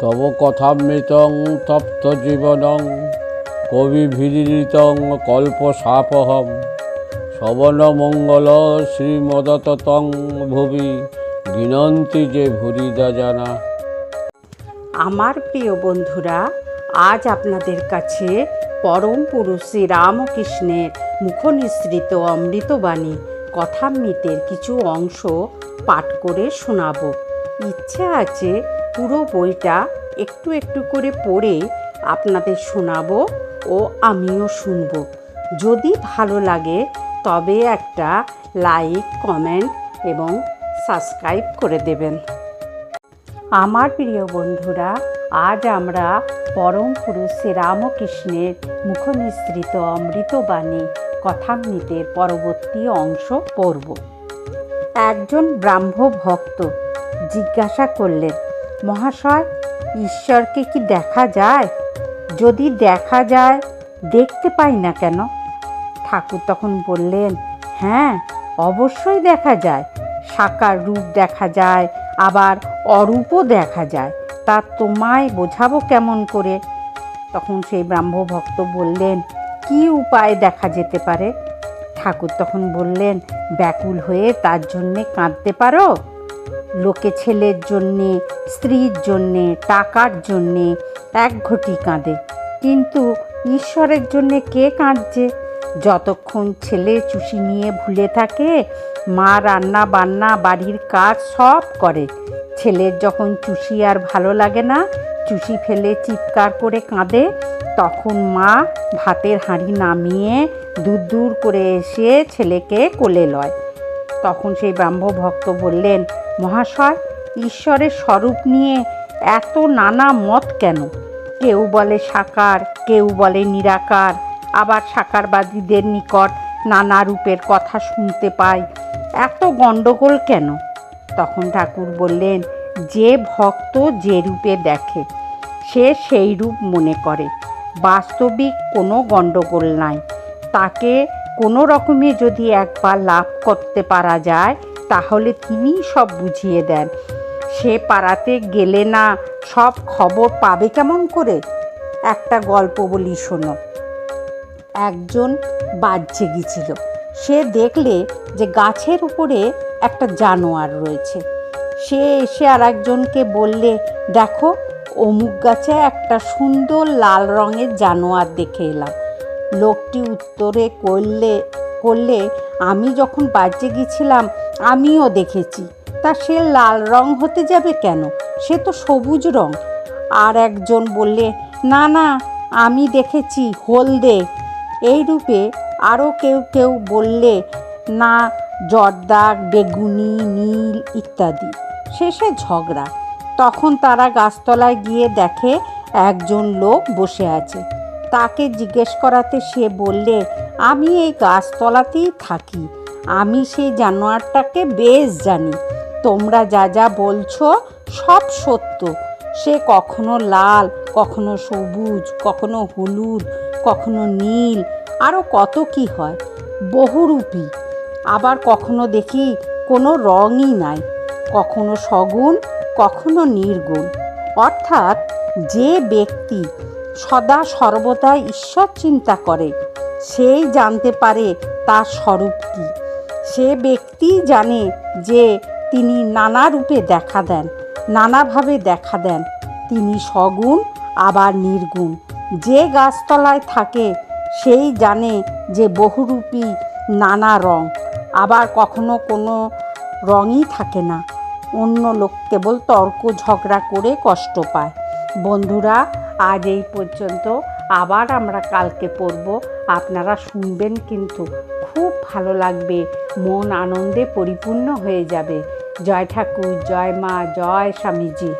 তব কথামৃতং তপ্ত জীবনং কবিভিরিতং কল্পসাপহম শ্রবণমঙ্গল শ্রীমদততং ভুবি গিনন্তি যে ভুরিদা জানা। আমার প্রিয় বন্ধুরা, আজ আপনাদের কাছে পরম পুরুষ শ্রী রামকৃষ্ণের মুখনিসৃত অমৃতবাণী কথামৃতের কিছু অংশ পাঠ করে শোনাব। ইচ্ছে আছে পুরো বইটা একটু একটু করে পড়ে আপনাদের শোনাবো ও আমিও শুনব। যদি ভালো লাগে তবে একটা লাইক, কমেন্ট এবং সাবস্ক্রাইব করে দেবেন। আমার প্রিয় বন্ধুরা, আজ আমরা পরম পুরুষ শ্রী রামকৃষ্ণের মুখনিসৃত অমৃতবাণী কথামৃতের পরবর্তী অংশ পড়ব। একজন ব্রাহ্ম ভক্ত জিজ্ঞাসা করলেন, মহাশয়, ঈশ্বরকে কি দেখা যায়? যদি দেখা যায়, দেখতে পাই না কেন? ঠাকুর তখন বললেন, হ্যাঁ, অবশ্যই দেখা যায়। সাকার রূপ দেখা যায়, আবার অরূপও দেখা যায়। তা তোমায় বোঝাবো কেমন করে? তখন সেই ব্রাহ্ম ভক্ত বললেন, কি উপায় দেখা যেতে পারে? ঠাকুর তখন বললেন, ব্যাকুল হয়ে তার জন্যে কাঁদতে পারো। লোকে ছেলের জন্যে, স্ত্রীর জন্যে, টাকার জন্যে এক ঘটি কাঁদে, কিন্তু ঈশ্বরের জন্যে কে কাঁদছে? যতক্ষণ ছেলে চুষি নিয়ে ভুলে থাকে, মা রান্না বান্না বাড়ির কাজ সব করে। ছেলের যখন চুষি আর ভালো লাগে না, চুষি ফেলে চিৎকার করে কাঁদে, তখন মা ভাতের হাঁড়ি নামিয়ে দূর দূর করে এসে ছেলেকে কোলে লয়। তখন সেই ব্রাহ্ম ভক্ত বললেন, মহাশয়, ঈশ্বরের স্বরূপ নিয়ে এত নানা মত কেন? কেউ বলে সাকার, কেউ বলে নিরাকার, আবার সাকারবাদীদের নিকট নানা রূপের কথা শুনতে পাই। এত গণ্ডগোল কেন? তখন ঠাকুর বললেন, যে ভক্ত যে রূপে দেখে সে সেই রূপ মনে করে। বাস্তবিক কোনো গণ্ডগোল নাই। তাকে কোনো রকমে যদি একবার লাভ করতে পারা যায়, তাহলে তিনি সব বুঝিয়ে দেন। সে পাড়াতে গেলে না সব খবর পাবে কেমন করে? একটা গল্প বলি, শোনো। একজন বাহ্যে গিয়েছিল। সে দেখলে যে গাছের উপরে একটা জানোয়ার রয়েছে। সে এসে আর একজনকে বললে, দেখো, অমুক গাছে একটা সুন্দর লাল রঙের জানোয়ার দেখে এলাম। লোকটি উত্তরে করলে, আমি যখন বাহ্যে গিয়েছিলাম আমিও দেখেছি। তা সে লাল রং হতে যাবে কেন? সে তো সবুজ রং। আর একজন বললে, না না, আমি দেখেছি হলদে। এই রূপে আরও কেউ কেউ বললে, না, জর্দা, বেগুনি, নীল ইত্যাদি। শেষে ঝগড়া। তখন তারা গাছতলায় গিয়ে দেখে একজন লোক বসে আছে। তাকে জিজ্ঞেস করাতে সে বললে, আমি এই গাছতলাতেই থাকি, আমি সেই জানোয়ারটাকে বেশ জানি। তোমরা যা যা বলছো সব সত্য। সে কখনো লাল, কখনো সবুজ, কখনো হলুদ, কখনো নীল, আরও কত কি হয়, বহুরূপী। আবার কখনো দেখি কোনো রঙই নাই, কখনো সগুণ, কখনো নির্গুণ। অর্থাৎ যে ব্যক্তি সদা সর্বদা ঈশ্বর চিন্তা করে, সেই জানতে পারে তার স্বরূপ কী। সে ব্যক্তি জানে যে তিনি নানা রূপে দেখা দেন, নানাভাবে দেখা দেন। তিনি সগুণ, আবার নির্গুণ। যে গাছতলায় থাকে সেই জানে যে বহুরূপী, নানা রং, আবার কখনো কোনো রঙই থাকে না। অন্য লোক কেবল তর্ক ঝগড়া করে কষ্ট পায়। বন্ধুরা, আজ এই পর্যন্ত। আবার আমরা কালকে পড়ব। আপনারা শুনবেন, কিন্তু খুব ভালো লাগবে, মন আনন্দে পরিপূর্ণ হয়ে যাবে। জয় ঠাকুর, জয় মা, জয় স্বামীজি।